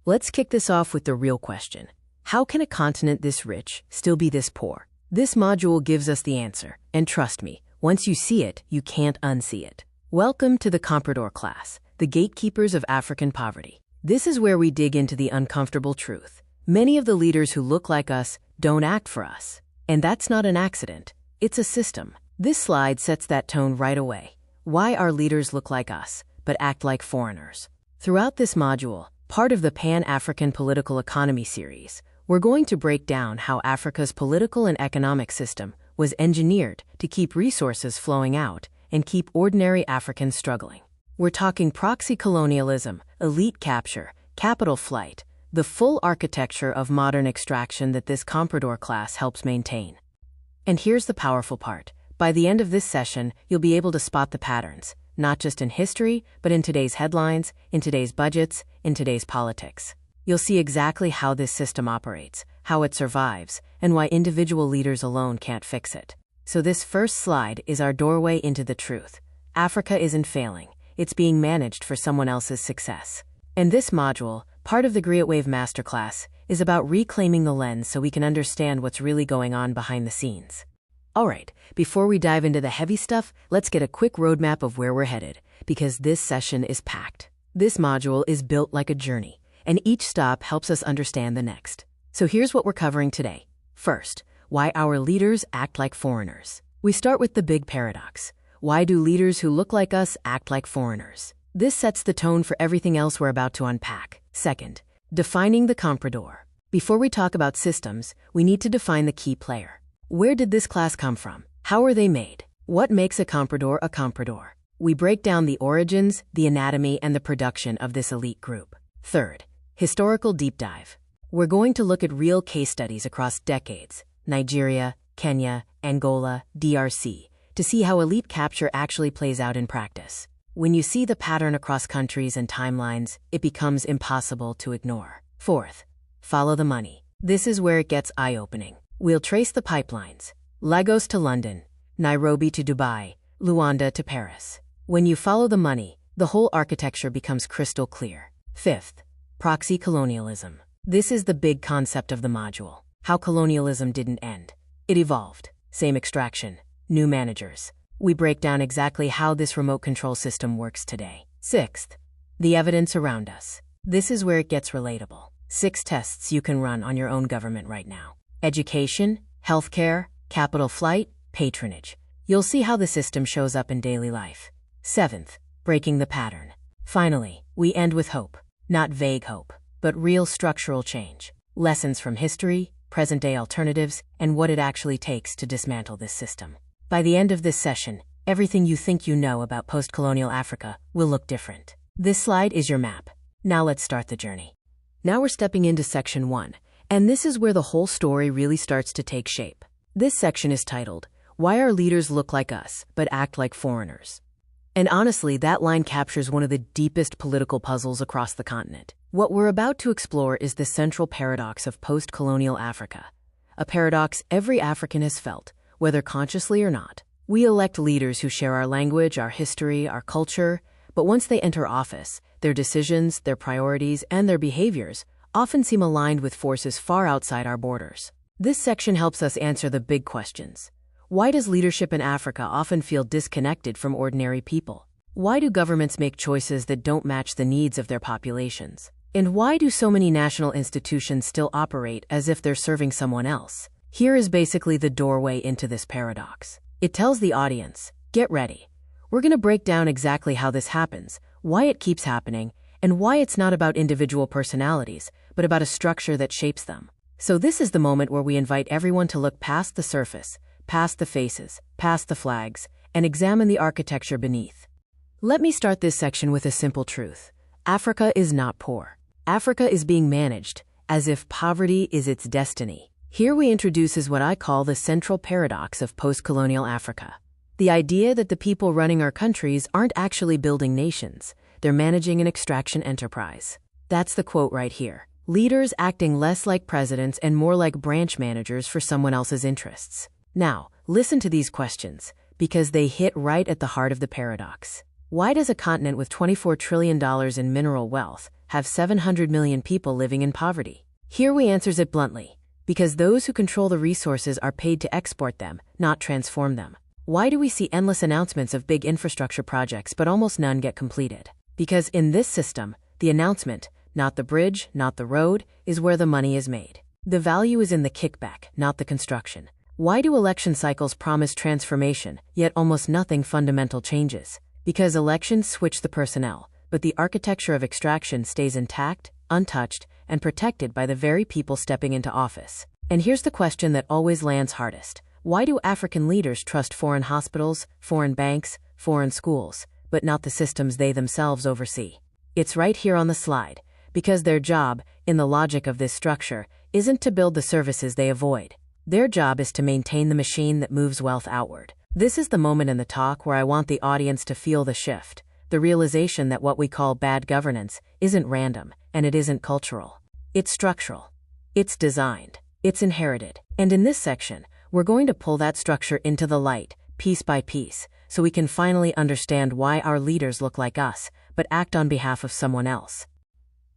Let's kick this off with the real question. How can a continent this rich still be this poor? This module gives us the answer, and trust me, once you see it, you can't unsee it. Welcome to the Comprador Class, the gatekeepers of African poverty. This is where we dig into the uncomfortable truth. Many of the leaders who look like us don't act for us. And that's not an accident. It's a system. This slide sets that tone right away. Why our leaders look like us, but act like foreigners. Throughout this module, part of the Pan-African Political Economy series, we're going to break down how Africa's political and economic system was engineered to keep resources flowing out and keep ordinary Africans struggling. We're talking proxy colonialism, elite capture, capital flight, the full architecture of modern extraction that this Comprador class helps maintain. And here's the powerful part. By the end of this session, you'll be able to spot the patterns, not just in history, but in today's headlines, in today's budgets, in today's politics. You'll see exactly how this system operates, how it survives, and why individual leaders alone can't fix it. So this first slide is our doorway into the truth. Africa isn't failing. It's being managed for someone else's success. And this module, part of the GriotWave Masterclass, is about reclaiming the lens so we can understand what's really going on behind the scenes. Alright, before we dive into the heavy stuff, let's get a quick roadmap of where we're headed, because this session is packed. This module is built like a journey, and each stop helps us understand the next. So here's what we're covering today. First, why our leaders act like foreigners. We start with the big paradox. Why do leaders who look like us act like foreigners? This sets the tone for everything else we're about to unpack. Second, defining the comprador. Before we talk about systems, we need to define the key player. Where did this class come from? How are they made? What makes a comprador a comprador? We break down the origins, the anatomy, and the production of this elite group. Third, historical deep dive. We're going to look at real case studies across decades, Nigeria, Kenya, Angola, DRC, to see how elite capture actually plays out in practice. When you see the pattern across countries and timelines, it becomes impossible to ignore. Fourth, follow the money. This is where it gets eye-opening. We'll trace the pipelines. Lagos to London, Nairobi to Dubai, Luanda to Paris. When you follow the money, the whole architecture becomes crystal clear. Fifth, proxy colonialism. This is the big concept of the module. How colonialism didn't end. It evolved. Same extraction, new managers. We break down exactly how this remote control system works today. Sixth, the evidence around us. This is where it gets relatable. 6 tests you can run on your own government right now. Education, healthcare, capital flight, patronage. You'll see how the system shows up in daily life. Seventh, breaking the pattern. Finally, we end with hope. Not vague hope, but real structural change. Lessons from history, present-day alternatives, and what it actually takes to dismantle this system. By the end of this session, everything you think you know about post-colonial Africa will look different. This slide is your map. Now let's start the journey. Now we're stepping into section 1, and this is where the whole story really starts to take shape. This section is titled, Why Our Leaders Look Like Us, But Act Like Foreigners. And honestly, that line captures one of the deepest political puzzles across the continent. What we're about to explore is the central paradox of post-colonial Africa, a paradox every African has felt, whether consciously or not. We elect leaders who share our language, our history, our culture, but once they enter office, their decisions, their priorities, and their behaviors often seem aligned with forces far outside our borders. This section helps us answer the big questions. Why does leadership in Africa often feel disconnected from ordinary people? Why do governments make choices that don't match the needs of their populations? And why do so many national institutions still operate as if they're serving someone else? Here is basically the doorway into this paradox. It tells the audience, get ready. We're going to break down exactly how this happens, why it keeps happening, and why it's not about individual personalities, but about a structure that shapes them. So this is the moment where we invite everyone to look past the surface, past the faces, past the flags, and examine the architecture beneath. Let me start this section with a simple truth. Africa is not poor. Africa is being managed, as if poverty is its destiny. Here we introduce what I call the central paradox of post-colonial Africa. The idea that the people running our countries aren't actually building nations, they're managing an extraction enterprise. That's the quote right here. Leaders acting less like presidents and more like branch managers for someone else's interests. Now, listen to these questions, because they hit right at the heart of the paradox. Why does a continent with $24 trillion in mineral wealth have 700 million people living in poverty? Here we answers it bluntly. Because those who control the resources are paid to export them, not transform them. Why do we see endless announcements of big infrastructure projects but almost none get completed? Because in this system, the announcement, not the bridge, not the road, is where the money is made. The value is in the kickback, not the construction. Why do election cycles promise transformation, yet almost nothing fundamental changes? Because elections switch the personnel, but the architecture of extraction stays intact, untouched, and protected by the very people stepping into office. And here's the question that always lands hardest. Why do African leaders trust foreign hospitals, foreign banks, foreign schools, but not the systems they themselves oversee? It's right here on the slide. Because their job, in the logic of this structure, isn't to build the services they avoid. Their job is to maintain the machine that moves wealth outward. This is the moment in the talk where I want the audience to feel the shift, the realization that what we call bad governance isn't random, and it isn't cultural. It's structural. It's designed. It's inherited. And in this section, we're going to pull that structure into the light, piece by piece, so we can finally understand why our leaders look like us, but act on behalf of someone else.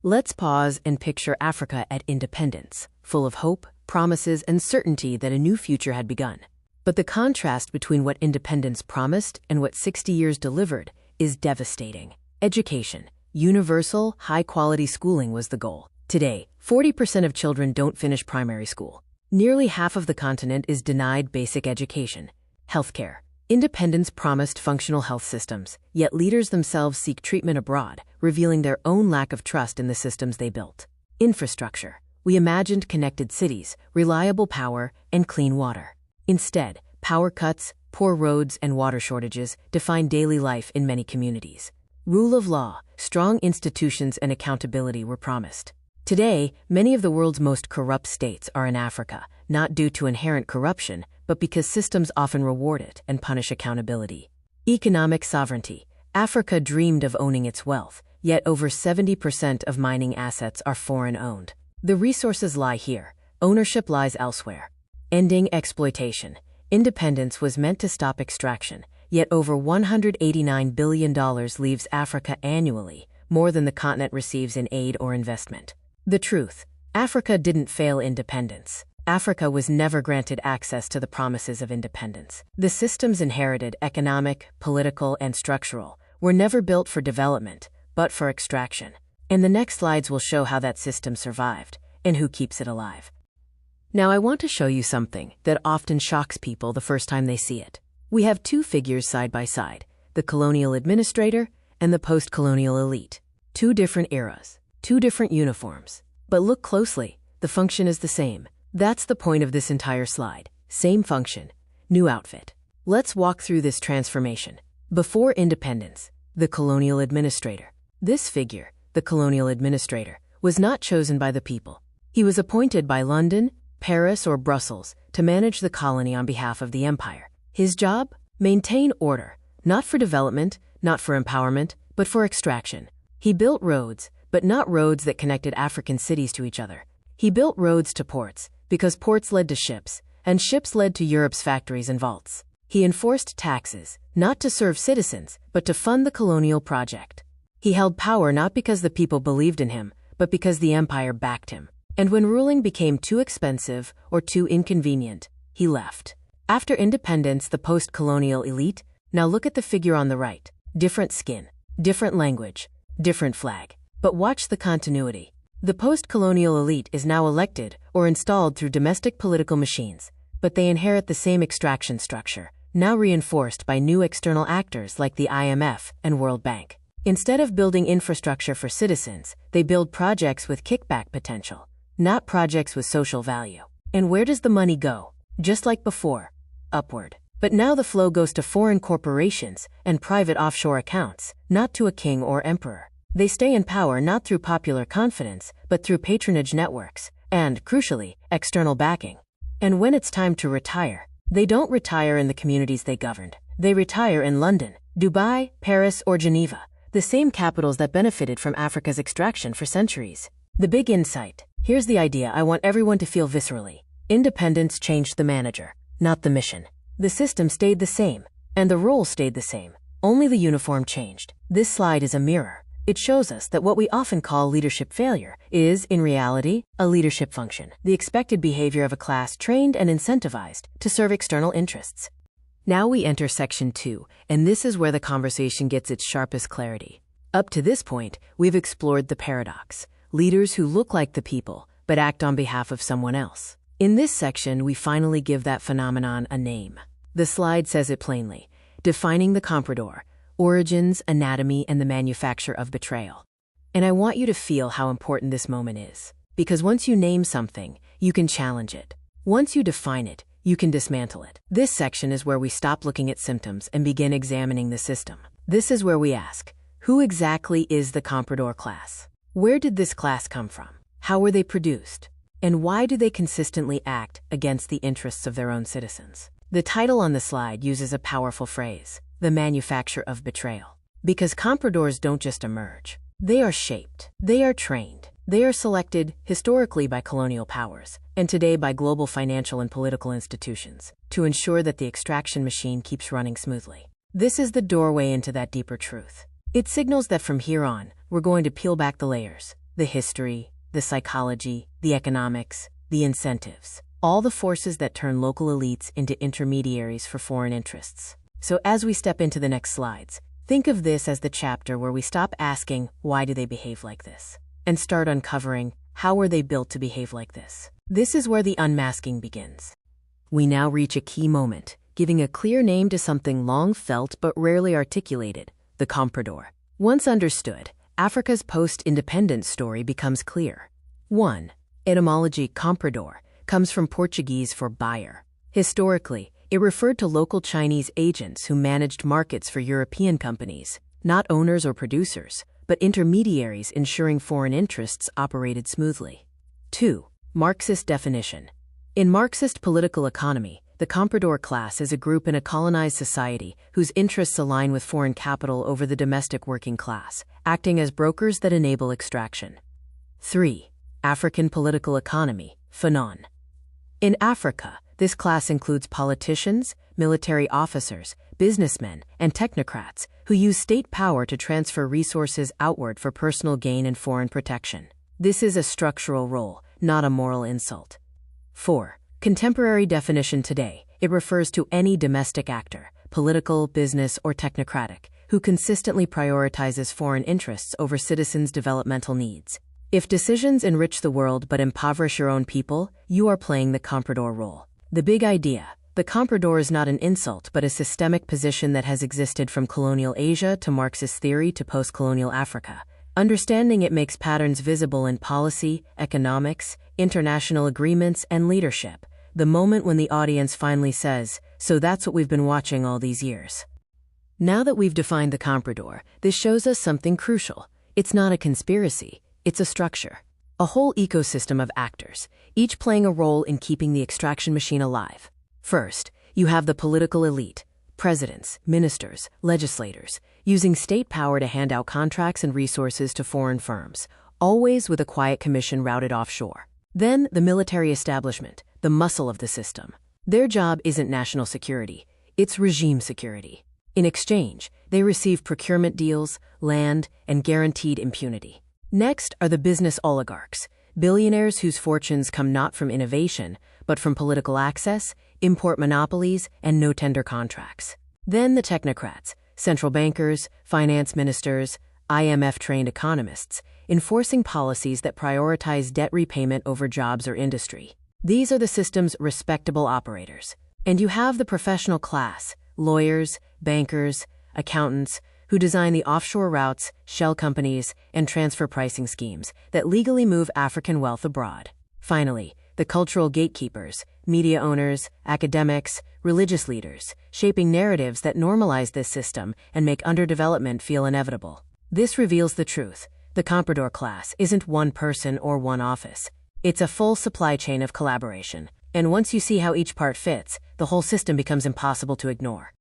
Let's pause and picture Africa at independence, full of hope, promises, and certainty that a new future had begun. But the contrast between what independence promised and what 60 years delivered is devastating. Education, universal, high-quality schooling was the goal. Today, 40% of children don't finish primary school. Nearly half of the continent is denied basic education. Healthcare. Independence promised functional health systems, yet leaders themselves seek treatment abroad, revealing their own lack of trust in the systems they built. Infrastructure. We imagined connected cities, reliable power, and clean water. Instead, power cuts, poor roads, and water shortages define daily life in many communities. Rule of law, strong institutions, and accountability were promised. Today, many of the world's most corrupt states are in Africa, not due to inherent corruption, but because systems often reward it and punish accountability. Economic sovereignty. Africa dreamed of owning its wealth, yet over 70% of mining assets are foreign-owned. The resources lie here. Ownership lies elsewhere. Ending exploitation. Independence was meant to stop extraction, yet over $189 billion leaves Africa annually, more than the continent receives in aid or investment. The truth. Africa didn't fail independence. Africa was never granted access to the promises of independence. The systems inherited, economic, political, and structural, were never built for development, but for extraction. And the next slides will show how that system survived, and who keeps it alive. Now I want to show you something that often shocks people the first time they see it. We have two figures side by side, the colonial administrator and the post-colonial elite. Two different eras, two different uniforms. But look closely, the function is the same. That's the point of this entire slide. Same function, new outfit. Let's walk through this transformation. Before independence, the colonial administrator. This figure, the colonial administrator, was not chosen by the people. He was appointed by London, Paris, or Brussels to manage the colony on behalf of the empire. His job? Maintain order, not for development, not for empowerment, but for extraction. He built roads, but not roads that connected African cities to each other. He built roads to ports, because ports led to ships, and ships led to Europe's factories and vaults. He enforced taxes, not to serve citizens, but to fund the colonial project. He held power not because the people believed in him, but because the empire backed him. And when ruling became too expensive or too inconvenient, he left. After independence, the post-colonial elite. Now look at the figure on the right. Different skin, different language, different flag. But watch the continuity. The post-colonial elite is now elected or installed through domestic political machines, but they inherit the same extraction structure, now reinforced by new external actors like the IMF and World Bank. Instead of building infrastructure for citizens, they build projects with kickback potential, not projects with social value. And where does the money go? Just like before, upward. But now the flow goes to foreign corporations and private offshore accounts, not to a king or emperor. They stay in power not through popular confidence, but through patronage networks, and, crucially, external backing. And when it's time to retire, they don't retire in the communities they governed. They retire in London, Dubai, Paris, or Geneva, the same capitals that benefited from Africa's extraction for centuries. The big insight. Here's the idea I want everyone to feel viscerally. Independence changed the manager, not the mission. The system stayed the same, and the role stayed the same. Only the uniform changed. This slide is a mirror. It shows us that what we often call leadership failure is, in reality, a leadership function, the expected behavior of a class trained and incentivized to serve external interests. Now we enter section 2, and this is where the conversation gets its sharpest clarity. Up to this point, we've explored the paradox: leaders who look like the people, but act on behalf of someone else. In this section, we finally give that phenomenon a name. The slide says it plainly: defining the comprador, origins, anatomy, and the manufacture of betrayal. And I want you to feel how important this moment is. Because once you name something, you can challenge it. Once you define it, you can dismantle it. This section is where we stop looking at symptoms and begin examining the system. This is where we ask, who exactly is the Comprador class? Where did this class come from? How were they produced? And why do they consistently act against the interests of their own citizens? The title on the slide uses a powerful phrase: the manufacture of betrayal. Because compradors don't just emerge. They are shaped. They are trained. They are selected historically by colonial powers, and today by global financial and political institutions, to ensure that the extraction machine keeps running smoothly. This is the doorway into that deeper truth. It signals that from here on, we're going to peel back the layers: the history, the psychology, the economics, the incentives, all the forces that turn local elites into intermediaries for foreign interests. So as we step into the next slides, think of this as the chapter where we stop asking, why do they behave like this? And start uncovering, how were they built to behave like this? This is where the unmasking begins. We now reach a key moment, giving a clear name to something long felt but rarely articulated: the comprador. Once understood, Africa's post-independence story becomes clear. 1. Etymology: comprador comes from Portuguese for buyer. Historically, it referred to local Chinese agents who managed markets for European companies, not owners or producers, but intermediaries ensuring foreign interests operated smoothly. 2. Marxist definition. In Marxist political economy, the comprador class is a group in a colonized society whose interests align with foreign capital over the domestic working class, acting as brokers that enable extraction. 3. African political economy, Fanon. In Africa, this class includes politicians, military officers, businessmen, and technocrats who use state power to transfer resources outward for personal gain and foreign protection. This is a structural role, not a moral insult. 4. Contemporary definition today. It refers to any domestic actor, political, business, or technocratic, who consistently prioritizes foreign interests over citizens' developmental needs. If decisions enrich the world but impoverish your own people, you are playing the comprador role. The big idea: the comprador is not an insult but a systemic position that has existed from colonial Asia to Marxist theory to post-colonial Africa. Understanding it makes patterns visible in policy, economics, international agreements, and leadership. The moment when the audience finally says, "So that's what we've been watching all these years." Now that we've defined the comprador, this shows us something crucial. It's not a conspiracy, it's a structure. A whole ecosystem of actors, each playing a role in keeping the extraction machine alive. First, you have the political elite, presidents, ministers, legislators, using state power to hand out contracts and resources to foreign firms, always with a quiet commission routed offshore. Then, the military establishment, the muscle of the system. Their job isn't national security, it's regime security. In exchange, they receive procurement deals, land, and guaranteed impunity. Next are the business oligarchs, billionaires whose fortunes come not from innovation, but from political access, import monopolies, and no-tender contracts. Then the technocrats, central bankers, finance ministers, IMF-trained economists, enforcing policies that prioritize debt repayment over jobs or industry. These are the system's respectable operators. And you have the professional class, lawyers, bankers, accountants, who design the offshore routes, shell companies, and transfer pricing schemes that legally move African wealth abroad. Finally, the cultural gatekeepers, media owners, academics, religious leaders, shaping narratives that normalize this system and make underdevelopment feel inevitable. This reveals the truth. The comprador class isn't one person or one office. It's a full supply chain of collaboration. And once you see how each part fits, the whole system becomes impossible to ignore.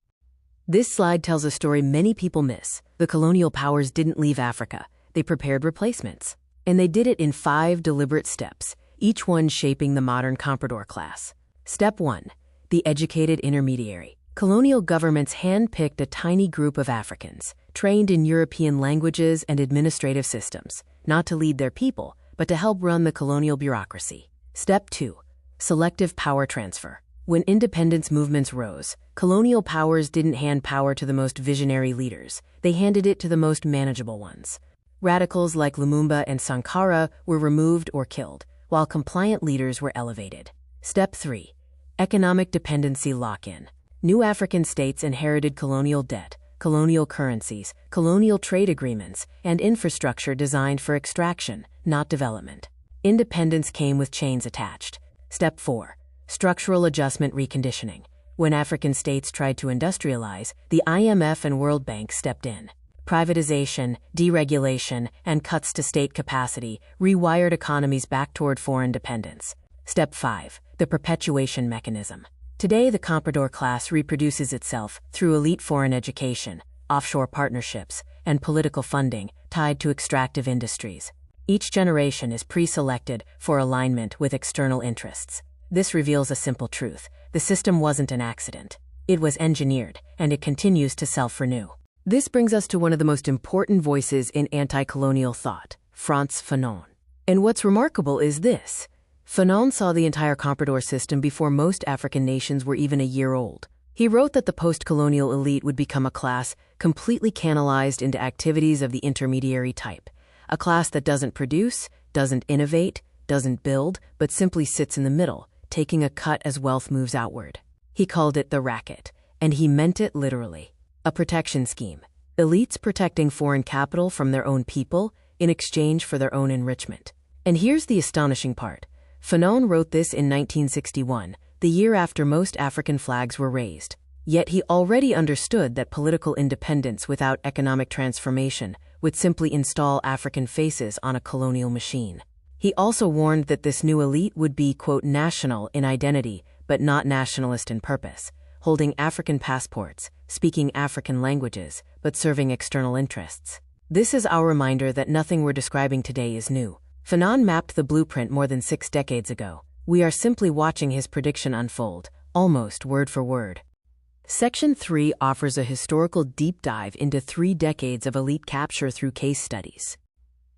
This slide tells a story many people miss. The colonial powers didn't leave Africa. They prepared replacements. And they did it in 5 deliberate steps, each one shaping the modern comprador class. Step 1. The educated intermediary. Colonial governments handpicked a tiny group of Africans, trained in European languages and administrative systems, not to lead their people, but to help run the colonial bureaucracy. Step 2. Selective power transfer. When independence movements rose, colonial powers didn't hand power to the most visionary leaders. They handed it to the most manageable ones. Radicals like Lumumba and Sankara were removed or killed, while compliant leaders were elevated. Step 3. Economic dependency lock-in. New African states inherited colonial debt, colonial currencies, colonial trade agreements, and infrastructure designed for extraction, not development. Independence came with chains attached. Step 4. Structural adjustment reconditioning. When African states tried to industrialize, the IMF and World Bank stepped in. Privatization, deregulation, and cuts to state capacity rewired economies back toward foreign dependence. Step 5. The perpetuation mechanism. Today, the Comprador class reproduces itself through elite foreign education, offshore partnerships, and political funding tied to extractive industries. Each generation is pre-selected for alignment with external interests. This reveals a simple truth. The system wasn't an accident. It was engineered, and it continues to self-renew. This brings us to one of the most important voices in anti-colonial thought, Frantz Fanon. And what's remarkable is this. Fanon saw the entire Comprador system before most African nations were even a year old. He wrote that the post-colonial elite would become a class completely canalized into activities of the intermediary type, a class that doesn't produce, doesn't innovate, doesn't build, but simply sits in the middle, taking a cut as wealth moves outward. He called it the racket, and he meant it literally. A protection scheme. Elites protecting foreign capital from their own people in exchange for their own enrichment. And here's the astonishing part. Fanon wrote this in 1961, the year after most African flags were raised. Yet he already understood that political independence without economic transformation would simply install African faces on a colonial machine. He also warned that this new elite would be, quote, national in identity, but not nationalist in purpose, holding African passports, speaking African languages, but serving external interests. This is our reminder that nothing we're describing today is new. Fanon mapped the blueprint more than 6 decades ago. We are simply watching his prediction unfold, almost word for word. Section 3 offers a historical deep dive into 3 decades of elite capture through case studies.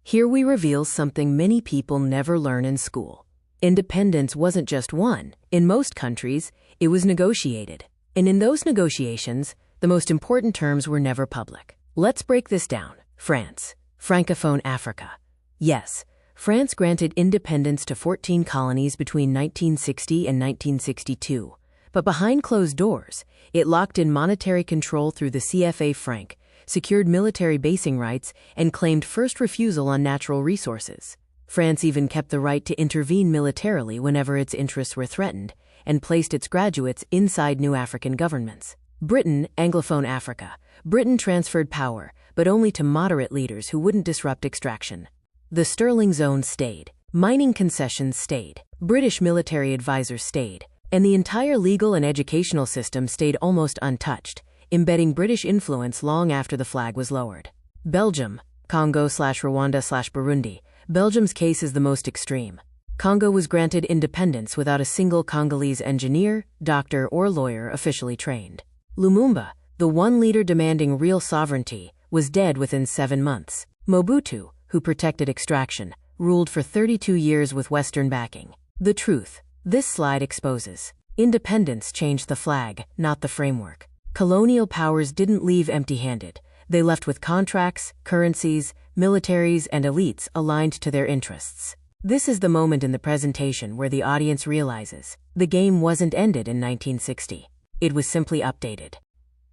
Here we reveal something many people never learn in school. Independence wasn't just won. In most countries, it was negotiated. And in those negotiations, the most important terms were never public. Let's break this down. France. Francophone Africa. Yes, France granted independence to 14 colonies between 1960 and 1962. But behind closed doors, it locked in monetary control through the CFA franc, secured military basing rights, and claimed first refusal on natural resources. France even kept the right to intervene militarily whenever its interests were threatened, and placed its graduates inside new African governments. Britain, Anglophone Africa. Britain transferred power, but only to moderate leaders who wouldn't disrupt extraction. The Sterling Zone stayed. Mining concessions stayed. British military advisors stayed. And the entire legal and educational system stayed almost untouched, embedding British influence long after the flag was lowered. Belgium, Congo/Rwanda/Burundi. Belgium's case is the most extreme. Congo was granted independence without a single Congolese engineer, doctor, or lawyer officially trained. Lumumba, the one leader demanding real sovereignty, was dead within 7 months. Mobutu, who protected extraction, ruled for 32 years with Western backing. The truth. This slide exposes. Independence changed the flag, not the framework. Colonial powers didn't leave empty-handed. They left with contracts, currencies, militaries, and elites aligned to their interests. This is the moment in the presentation where the audience realizes the game wasn't ended in 1960. It was simply updated.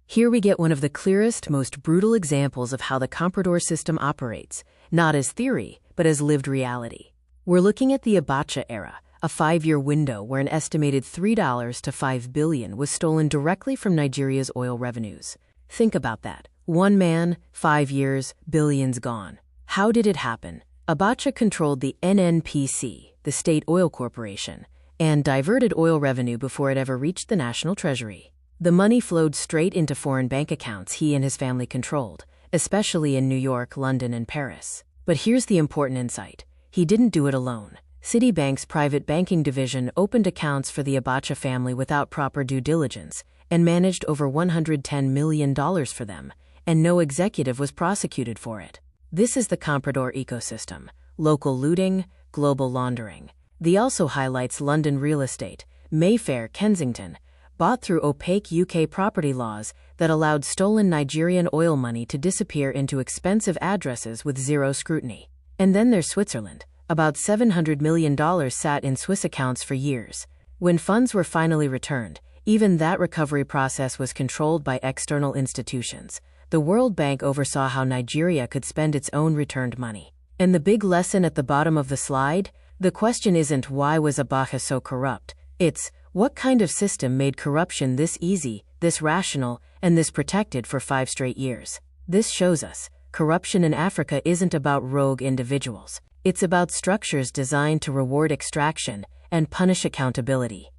Here we get one of the clearest, most brutal examples of how the Comprador system operates, not as theory, but as lived reality. We're looking at the Abacha era, a 5-year window where an estimated $3 to $5 billion was stolen directly from Nigeria's oil revenues. Think about that. 1 man, 5 years, billions gone. How did it happen? Abacha controlled the NNPC, the State Oil Corporation, and diverted oil revenue before it ever reached the national treasury. The money flowed straight into foreign bank accounts he and his family controlled, especially in New York, London, and Paris. But here's the important insight. He didn't do it alone. Citibank's private banking division opened accounts for the Abacha family without proper due diligence and managed over $110 million for them, and no executive was prosecuted for it. This is the Comprador ecosystem: local looting, global laundering. The also highlights London real estate, Mayfair, Kensington, bought through opaque UK property laws that allowed stolen Nigerian oil money to disappear into expensive addresses with zero scrutiny. And then there's Switzerland. About $700 million sat in Swiss accounts for years. When funds were finally returned, even that recovery process was controlled by external institutions. The World Bank oversaw how Nigeria could spend its own returned money. And the big lesson at the bottom of the slide? The question isn't why was Abacha so corrupt? It's what kind of system made corruption this easy, this rational, and this protected for 5 straight years? This shows us corruption in Africa isn't about rogue individuals. It's about structures designed to reward extraction and punish accountability.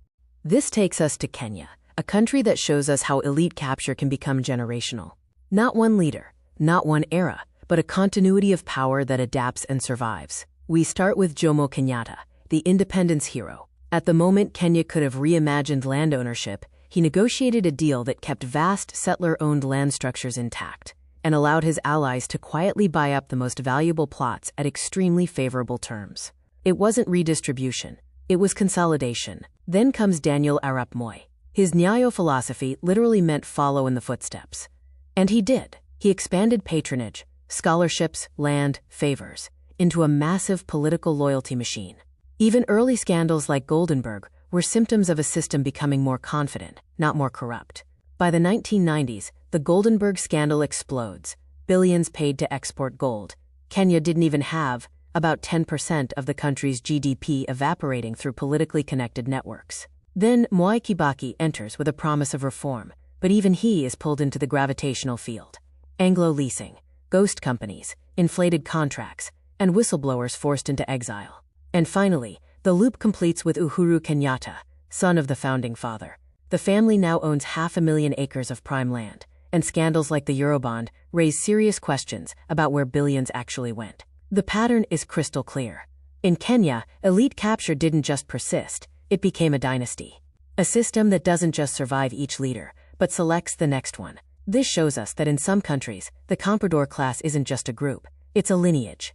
This takes us to Kenya, a country that shows us how elite capture can become generational. Not one leader, not one era, but a continuity of power that adapts and survives. We start with Jomo Kenyatta, the independence hero. At the moment Kenya could have reimagined land ownership, he negotiated a deal that kept vast settler-owned land structures intact and allowed his allies to quietly buy up the most valuable plots at extremely favorable terms. It wasn't redistribution, it was consolidation. Then comes Daniel Arap Moi. His Nyayo philosophy literally meant follow in the footsteps. And he did. He expanded patronage, scholarships, land, favors, into a massive political loyalty machine. Even early scandals like Goldenberg were symptoms of a system becoming more confident, not more corrupt. By the 1990s, the Goldenberg scandal explodes. Billions paid to export gold. Kenya didn't even have about 10% of the country's GDP evaporating through politically connected networks. Then Mwai Kibaki enters with a promise of reform, but even he is pulled into the gravitational field. Anglo leasing, ghost companies, inflated contracts, and whistleblowers forced into exile. And finally, the loop completes with Uhuru Kenyatta, son of the founding father. The family now owns 500,000 acres of prime land, and scandals like the Eurobond raise serious questions about where billions actually went. The pattern is crystal clear. In Kenya, elite capture didn't just persist, it became a dynasty. A system that doesn't just survive each leader, but selects the next one. This shows us that in some countries, the Comprador class isn't just a group, it's a lineage.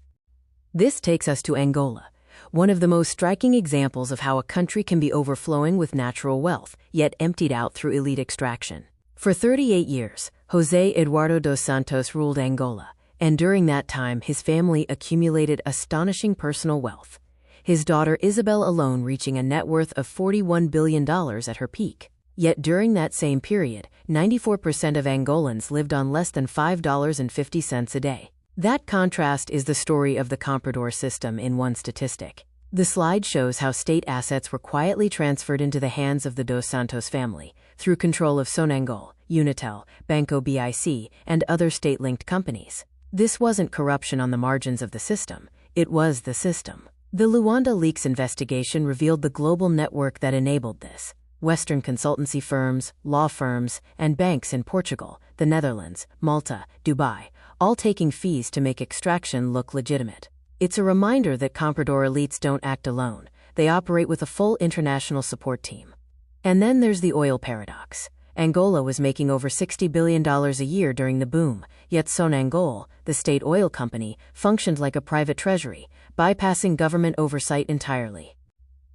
This takes us to Angola, one of the most striking examples of how a country can be overflowing with natural wealth, yet emptied out through elite extraction. For 38 years, José Eduardo dos Santos ruled Angola, and during that time his family accumulated astonishing personal wealth. His daughter Isabel alone reaching a net worth of $41 billion at her peak. Yet during that same period, 94% of Angolans lived on less than $5.50 a day. That contrast is the story of the Comprador system in one statistic. The slide shows how state assets were quietly transferred into the hands of the Dos Santos family through control of Sonangol, Unitel, Banco BIC, and other state-linked companies. This wasn't corruption on the margins of the system, it was the system. The Luanda Leaks investigation revealed the global network that enabled this. Western consultancy firms, law firms, and banks in Portugal, the Netherlands, Malta, Dubai, all taking fees to make extraction look legitimate. It's a reminder that Comprador elites don't act alone, they operate with a full international support team. And then there's the oil paradox. Angola was making over $60 billion a year during the boom, yet Sonangol, the state oil company, functioned like a private treasury, bypassing government oversight entirely.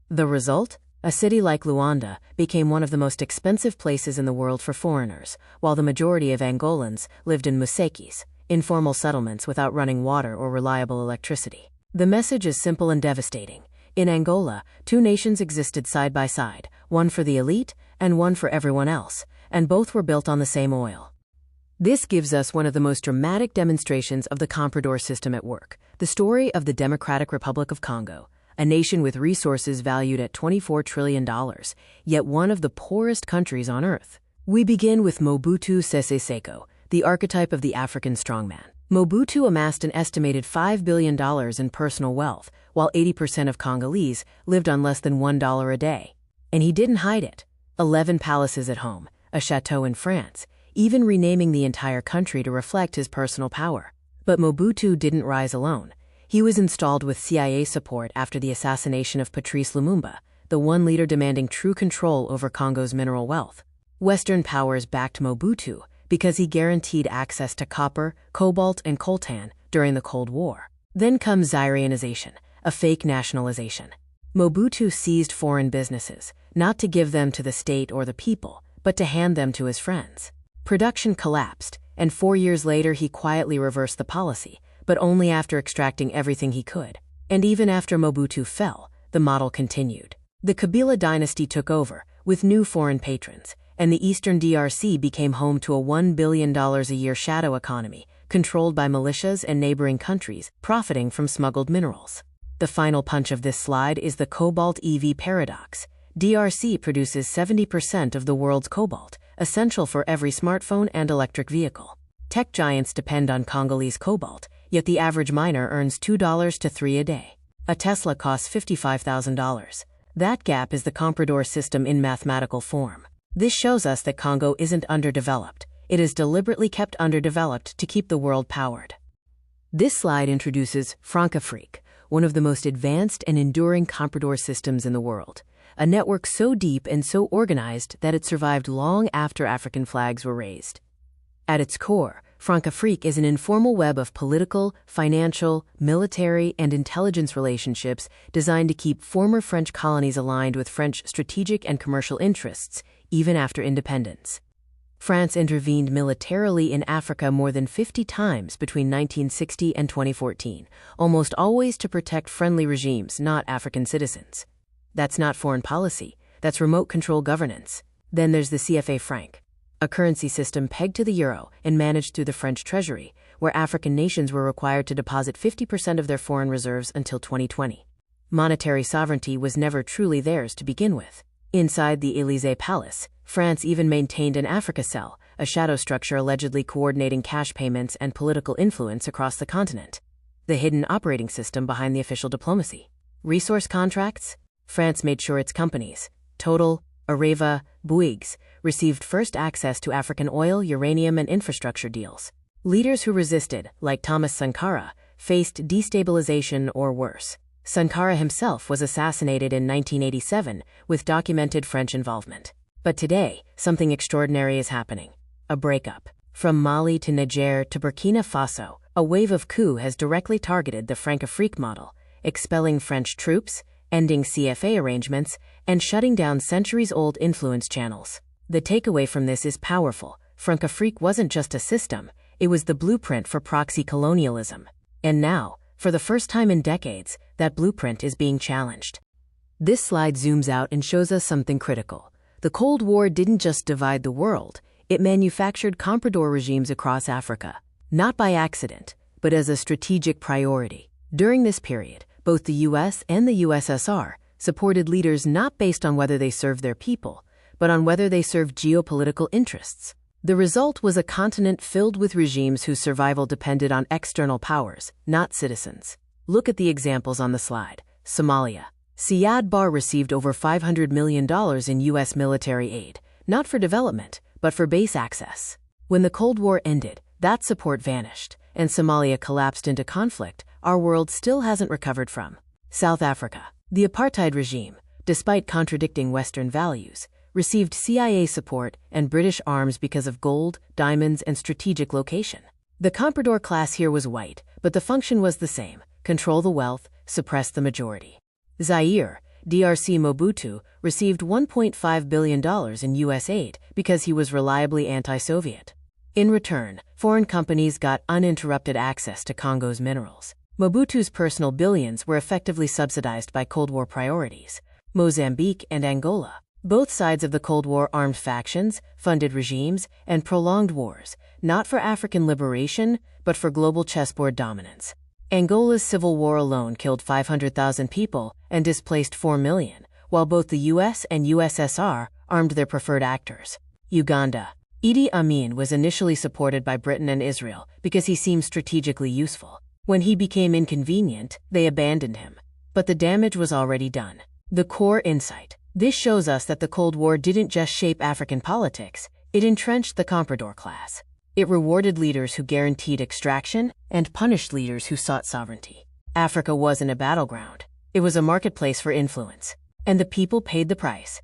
The result? A city like Luanda became one of the most expensive places in the world for foreigners, while the majority of Angolans lived in musekis, informal settlements without running water or reliable electricity. The message is simple and devastating. In Angola, 2 nations existed side by side, one for the elite and one for everyone else, and both were built on the same oil. This gives us one of the most dramatic demonstrations of the Comprador system at work, the story of the Democratic Republic of Congo, a nation with resources valued at $24 trillion, yet one of the poorest countries on earth. We begin with Mobutu Sese Seko, the archetype of the African strongman. Mobutu amassed an estimated $5 billion in personal wealth, while 80% of Congolese lived on less than $1 a day. And he didn't hide it. 11 palaces at home, a chateau in France, even renaming the entire country to reflect his personal power. But Mobutu didn't rise alone. He was installed with CIA support after the assassination of Patrice Lumumba, the one leader demanding true control over Congo's mineral wealth. Western powers backed Mobutu, because he guaranteed access to copper, cobalt, and coltan during the Cold War. Then comes Zairianization, a fake nationalization. Mobutu seized foreign businesses, not to give them to the state or the people, but to hand them to his friends. Production collapsed, and 4 years later he quietly reversed the policy, but only after extracting everything he could. And even after Mobutu fell, the model continued. The Kabila dynasty took over, with new foreign patrons, and the eastern DRC became home to a $1 billion a year shadow economy, controlled by militias and neighboring countries, profiting from smuggled minerals. The final punch of this slide is the cobalt EV paradox. DRC produces 70% of the world's cobalt, essential for every smartphone and electric vehicle. Tech giants depend on Congolese cobalt, yet the average miner earns $2 to $3 a day. A Tesla costs $55,000. That gap is the Comprador system in mathematical form. This shows us that Congo isn't underdeveloped. It is deliberately kept underdeveloped to keep the world powered. This slide introduces Francafrique, one of the most advanced and enduring Comprador systems in the world. A network so deep and so organized that it survived long after African flags were raised. At its core, Francafrique is an informal web of political, financial, military, and intelligence relationships designed to keep former French colonies aligned with French strategic and commercial interests, even after independence. France intervened militarily in Africa more than 50 times between 1960 and 2014, almost always to protect friendly regimes, not African citizens. That's not foreign policy, that's remote control governance. Then there's the CFA franc, a currency system pegged to the euro and managed through the French treasury, where African nations were required to deposit 50% of their foreign reserves until 2020. Monetary sovereignty was never truly theirs to begin with. Inside the Élysée Palace, France even maintained an Africa cell, a shadow structure allegedly coordinating cash payments and political influence across the continent. The hidden operating system behind the official diplomacy. Resource contracts? France made sure its companies, Total, Areva, Bouygues, received first access to African oil, uranium, and infrastructure deals. Leaders who resisted, like Thomas Sankara, faced destabilization or worse. Sankara himself was assassinated in 1987 with documented French involvement. But today, something extraordinary is happening. A breakup. From Mali to Niger to Burkina Faso, a wave of coup has directly targeted the Francafrique model, expelling French troops, ending CFA arrangements, and shutting down centuries-old influence channels. The takeaway from this is powerful. Francafrique wasn't just a system, it was the blueprint for proxy colonialism. And now, for the first time in decades, that blueprint is being challenged. This slide zooms out and shows us something critical. The Cold War didn't just divide the world, it manufactured comprador regimes across Africa. Not by accident, but as a strategic priority. During this period, both the US and the USSR supported leaders not based on whether they served their people, but on whether they served geopolitical interests. The result was a continent filled with regimes whose survival depended on external powers, not citizens. Look at the examples on the slide. Somalia. Siad Barre received over $500 million in U.S. military aid, not for development, but for base access. When the Cold War ended, that support vanished, and Somalia collapsed into conflict our world still hasn't recovered from. South Africa. The apartheid regime, despite contradicting Western values, received CIA support and British arms because of gold, diamonds, and strategic location. The Comprador class here was white, but the function was the same: control the wealth, suppress the majority. Zaire, DRC Mobutu, received $1.5 billion in U.S. aid because he was reliably anti-Soviet. In return, foreign companies got uninterrupted access to Congo's minerals. Mobutu's personal billions were effectively subsidized by Cold War priorities. Mozambique and Angola. Both sides of the Cold War armed factions, funded regimes, and prolonged wars, not for African liberation, but for global chessboard dominance. Angola's civil war alone killed 500,000 people and displaced 4 million, while both the US and USSR armed their preferred actors. Uganda. Idi Amin was initially supported by Britain and Israel because he seemed strategically useful. When he became inconvenient, they abandoned him. But the damage was already done. The core insight. This shows us that the Cold War didn't just shape African politics, it entrenched the Comprador class. It rewarded leaders who guaranteed extraction and punished leaders who sought sovereignty. Africa wasn't a battleground. It was a marketplace for influence. And the people paid the price.